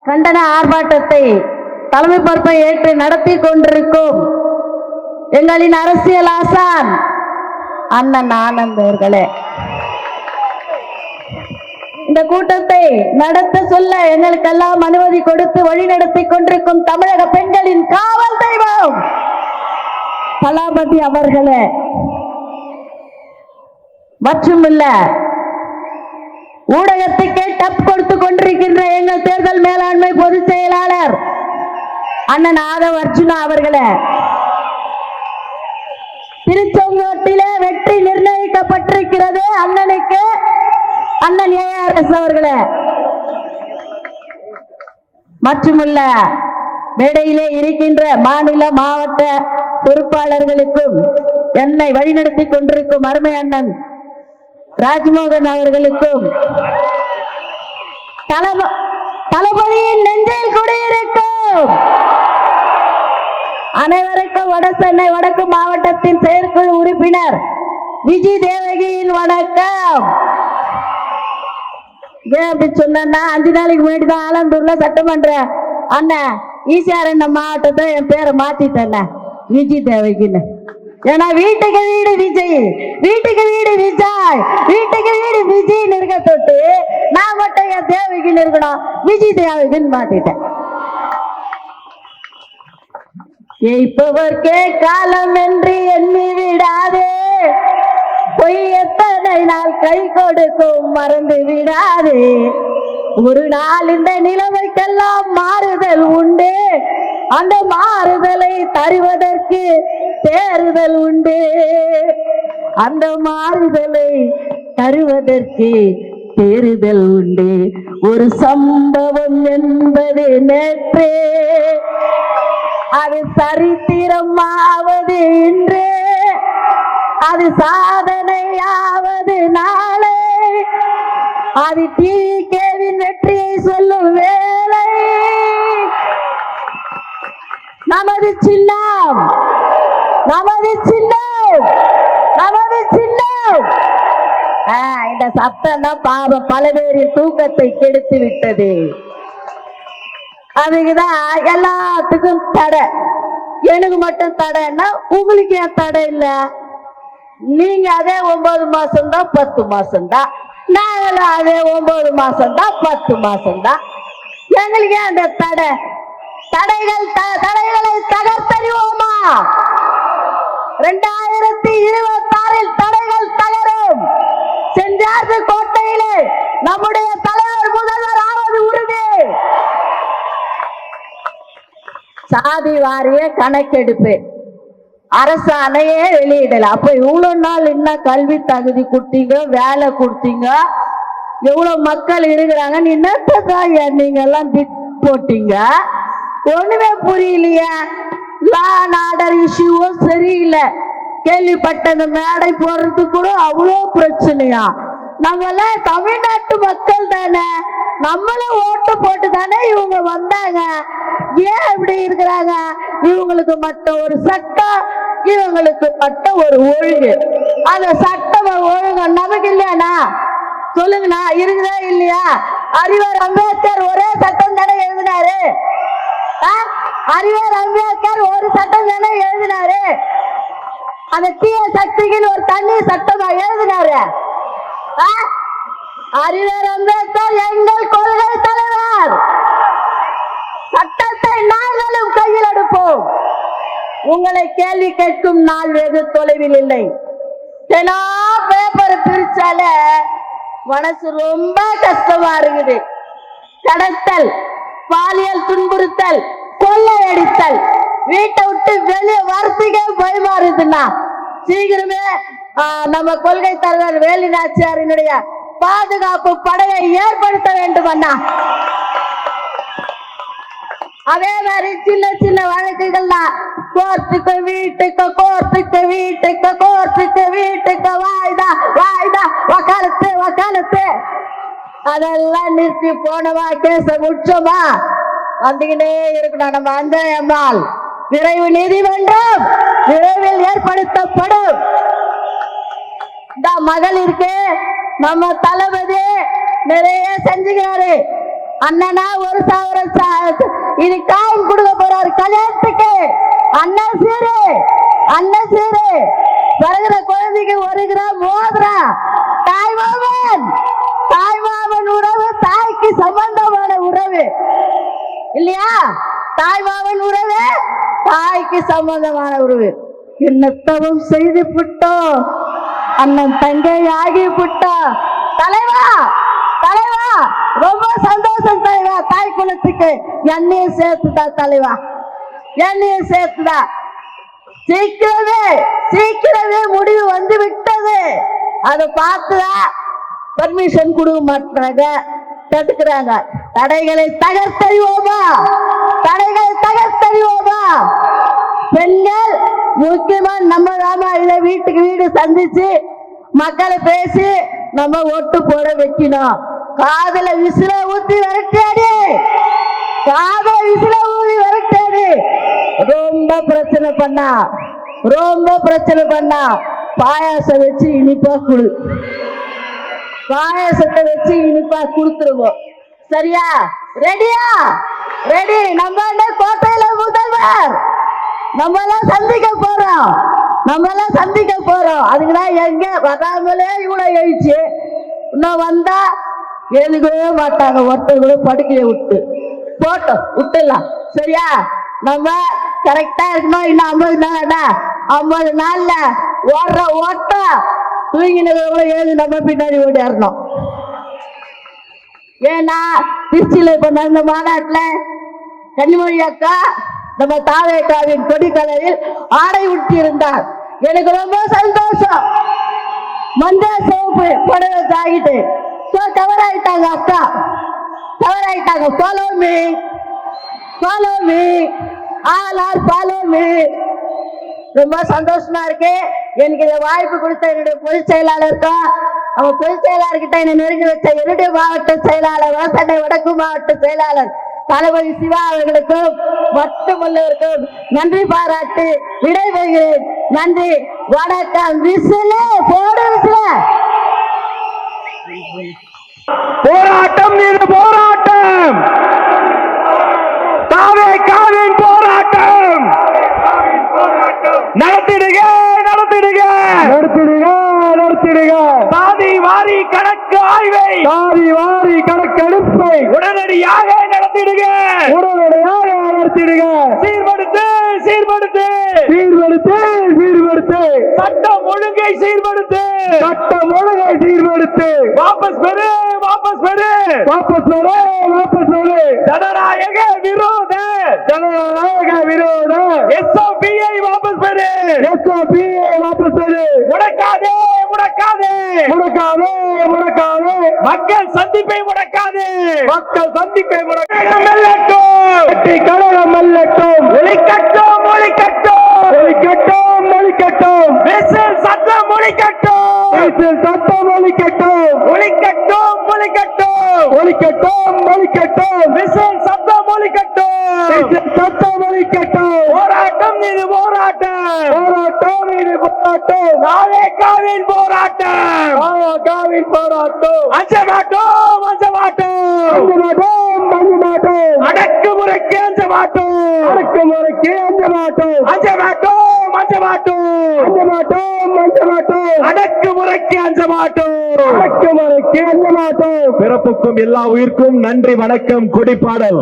கண்டன ஆர்ப்பாட்டத்தை தலைமை பொறுப்பை ஏற்று நடத்தி கொண்டிருக்கும் எங்களின் அரசியல் ஆசான் அண்ணன் ஆனந்த் அவர்களே, இந்த கூட்டத்தை நடத்த சொல்ல எங்களுக்கெல்லாம் அனுமதி கொடுத்து வழிநடத்தி கொண்டிருக்கும் தமிழக பெண்களின் காவல் தெய்வம் தளபதி அவர்களே, மட்டுமல்ல ஊடகத்துக்கே டப் கொடுத்து கொண்டிருக்கின்ற எங்கள் தேர்தல் மேலாண்மை பொதுச் செயலாளர் அண்ணன் ஆதவ் அர்ஜுனா அவர்களே, திருச்செங்கோட்டிலே வெற்றி நிர்ணயிக்கப்பட்டிருக்கிறது அண்ணனுக்கு, அண்ணன் ARS அவர்களே, மட்டுமல்ல மேடையிலே இருக்கின்ற மாநில மாவட்ட பொறுப்பாளர்களுக்கும் என்னை வழிநடத்தி கொண்டிருக்கும் அருமை அண்ணன் ராஜ்மோகன் அவர்களுக்கும் தளபதியின் நெஞ்சில் குடியிருக்கும் அனைவருக்கும் வடசென்னை வடக்கு மாவட்டத்தின் செயற்குழு உறுப்பினர் விஜய் தேவகியின் வணக்கம். அப்படி சொன்னா 5 நாளைக்கு முன்னாடி தான் ஆலந்தூர்ல சட்டமன்ற அண்ணன் ஈசிஆர் அண்ணன் மாவட்டத்தை என் பேரை மாத்திட்டேன் விஜய் தேவகின்னு. ஏன்னா வீட்டுக்கு வீடு விஜய், வீட்டுக்கு வீடு விஜய், வீட்டுக்கு வீடு விஜய்னு இருக்க தொட்டு நான் மட்டும் என் தேவகின்னு இருக்கணும், விஜய் தேவகின்னு மாத்திட்டேன். இப்பவர்க்கே காலம் என்று எண்ணி விடாதே, பொய் எத்தனை நாள் கை கொடுக்கும் மறந்து விடாதே, ஒரு நாள் இந்த நிலைமைக்கெல்லாம் மாறுதல் உண்டு, அந்த மாறுதலை தருவதற்கு தேறுதல் உண்டு, அந்த மாறுதலை தருவதற்கு தேறுதல் உண்டு. ஒரு சம்பவம் என்பது நேற்றே, அது சரித்திரமாவது இன்று, அது சாதனையாவது நாளை, அது டிவிகேவின் வெற்றியை சொல்லும் வேலை. நமது சின்னம், நமது சின்னம், நமது சின்னம். இந்த சத்தம் தான் பாவம் பல பேரின் தூக்கத்தை கெடுத்து விட்டது. அதுக்குதான் எல்லாத்துக்கும் தடை. எனக்கு மட்டும் தடைன்னா உங்களுக்கு ஏன் தடை இல்ல? நீங்க அதே 9 மாசம் தான் 10 மாசம் தான், நாங்களும் அதே 9 மாசம் தான் 10 மாசம் தான். எங்களுக்கு ஏன் அந்த தடை? தடைகளை தகர்த்தறிவோமா? 2026 தடைகள் தகரும். செஞ்சார்பு கோட்டையிலே நம்முடைய தலைவர் முதல்வர் ஆவது உறுதி. சாதி வாரிய கணக்கெடுப்பு அரசாணையே வெளியிடல. அப்ப இவ்வளவு நாள் என்ன கல்வி தகுதி கொடுத்தீங்க, வேலை கொடுத்தீங்க, எவ்வளவு மக்கள் இருக்கிறாங்க, என்னத்தான் நீங்க எல்லாம் போட்டீங்க? ஒண்ணுமே புரியலையா? லா அண்ட் ஆர்டர் இஷ்யூவும் சரியில்லை. கேள்விப்பட்ட இந்த மேடை போறது கூட அவ்வளோ பிரச்சனையா? நம்மெல்லாம் தமிழ்நாட்டு மக்கள் தானே, நம்மளும் ஓட்டு போட்டு தானே இவங்க வந்தாங்க. ஏன் இப்படி இருக்கிறாங்க? இவங்களுக்கு மட்டும் ஒரு சட்டம், இவங்களுக்கு மட்டும் ஒரு ஒழுங்கு. அந்த சட்டம் ஒழுங்கு நமக்கு இல்லையாண்ணா? சொல்லுங்கண்ணா, இருக்குதா இல்லையா? அறிவர் அம்பேத்கர் ஒரே சட்டம் தானே எழுதினாரு. அறிவர் அம்பேத்கர் ஒரு சட்டம் தானே எழுதினாரு. அந்த தீய சக்திகள் ஒரு தண்ணி சட்டமா எழுதினாரு. அறிவர் அம்பேத்கர் எங்கள் கொள்கை தலைவர். சட்டத்தை நாங்களும் கையில் எடுப்போம். உங்களை கேள்வி கேட்கும் நாள் வெகு தொலைவில் இல்லை. பேப்பர் பிரிச்சால மனசு ரொம்ப கஷ்டமா இருக்குது. கடத்தல், பாலியல் துன்புறுத்தல், கொள்ளையடித்தல், வீட்டை விட்டு வெளியே வரத்துக்கே பயமா இருக்குதுன்னா சீக்கிரமே நம்ம கொள்கை தலைவர் வேலு நாச்சியாரினுடைய பாதுகாப்பு படையை ஏற்படுத்த வேண்டும் அண்ணா. அதே மாதிரி சின்ன சின்ன வழக்குகள்லாம் கோர்ட்டுக்கு வீட்டுக்கு, கோர்ட்டுக்கு வீட்டுக்கு, கோர்ட்டுக்கு வீட்டுக்கு, வாய்தா வாய்தா, வக்காலத்து வக்காலத்து, அதெல்லாம் நிறுத்தி போனவா கேச முடிச்சோமா வந்துகிட்டே இருக்கணும். நம்ம அஞ்சாயம்மாள் விரைவு நீதிமன்றம் விரைவில் ஏற்படுத்தப்படும். இந்த மகளிருக்கு நம்ம தளபதி நிறைய செஞ்சுக்கிறாரு. அண்ணனா 1,000 இது காயின் கொடுக்க போறாரு கல்யாணத்துக்கு. அண்ணன் சீரு பிறகுற குழந்தைக்கு 1 கிராம் மோதிரம். தாய்மாமன் உறவு தாய்க்கு சம்பந்தமான உறவு இல்லையா? தாய்மாமன் உறவு தாய்க்கு சம்பந்தமான உறவு. என்னத்தவம் செய்து விட்டோம், அண்ணன் தங்கை ஆகி விட்டோம். தலைவா ரொம்ப சந்தோஷம் தலைவா. தாய் குலத்துக்கு என்னையும் சேர்த்துதா தலைவா, என்னையும் சேர்த்துதா. சீக்கிரமே முடிவு வந்து விட்டது. அதை பார்த்துதான் பர்மிஷன் கொடுக்க மாட்டாங்க, தடுக்கிறாங்க. தடைகளை தகர்த்தறிவோமா? பெண்கள் முக்கியமா நம்ம தாமா இதை வீட்டுக்கு வீடு சந்திச்சு மக்களை பேசி நம்ம ஓட்டு போட வைக்கணும். காதல விசில ஊத்தி விரட்டாடி, ரொம்ப பிரச்சனை பண்ணா பாயாசம் வச்சு இனிப்பா குடு, பாயாசத்தை வச்சு இனிப்பா கொடுத்துருவோம். சரியா? ரெடி. நம்ம கோட்டையில முதல்வர் நம்ம எல்லாம் சந்திக்க போறோம். அதுக்குதான் எங்க வராமலே இவ்வளவு எழுச்சு. இன்னும் வந்தா எழுதவே மாட்டாங்க. ஒருத்தர் கூட படுக்கைய விட்டுலாம். சரியா? நம்ம கரெக்டா இருக்கணும். இன்னும் 50 நாள்ல ஓடுற ஓட்டம் தூங்கினவங்க எழுதி நம்ம பின்னாடி ஓடிடணும். ஏன்னா திருச்சியில இப்ப நடந்த மாநாட்டுல கன்னிமொழி அக்கா நம்ம தாவேக்காவின் கொடி கலரில் ஆடை உடுத்தி இருந்தார். எனக்கு ரொம்ப சந்தோஷம். மஞ்சள் சிவப்பு புடவை தாகிட்டு கவர் ஆயிட்டாங்க. அக்கா கவர் ஆயிட்டாங்க. Follow me all are follow me. ரொம்ப சந்தோஷமா இருக்கு. எனக்கு இந்த வாய்ப்பு கொடுத்த என்னுடைய பொதுச் செயலாளருக்கும், அவங்க பொதுச் செயலாளர்கிட்ட என்ன நெருங்கி வச்ச என்னுடைய மாவட்ட செயலாளர், வடசென்னை வடக்கு மாவட்ட செயலாளர் தளபதி சிவா அவர்களுக்கும் மட்டுமல்லவருக்கும் நன்றி பாராட்டு விடைபெறுகிறேன். நன்றி, வணக்கம். விசில போடு. போராட்டம் மீது போராட்டம், தாவேக்காவின் போராட்டம் நடத்திடுக. சாதி வாரி கணக்கு ஆய்வை, கணக்கெடுப்பை உடனடியாக நடத்திடுக. சீர்படுத்து சட்டம் ஒழுங்கை சீர்படுத்து. வாபஸ் பெறு. ஜனநாயக விரோத SOP-ஐ வாபஸ் பெறு. முடக்காதே. மக்கள் சந்திப்பை முடக்காதே. கழகம் வெல்லட்டும். ஒழிக்கட்டும். விசில் சத்தம் ஒழிக்கட்டும். விசில் சத்தம் ஒழிக்கட்டும். போராட்டம் இது போராட்டம். தாவேக்காவின் போராட்டம். அஞ்ச மாட்டோம். அடக்குமுறைக்கு அஞ்ச மாட்டோம். அடக்குமுறைக்கு அஞ்ச மாட்டோம். பிறப்புக்கும் எல்லா உயிர்க்கும் நன்றி, வணக்கம். கொடிப்பாடல்.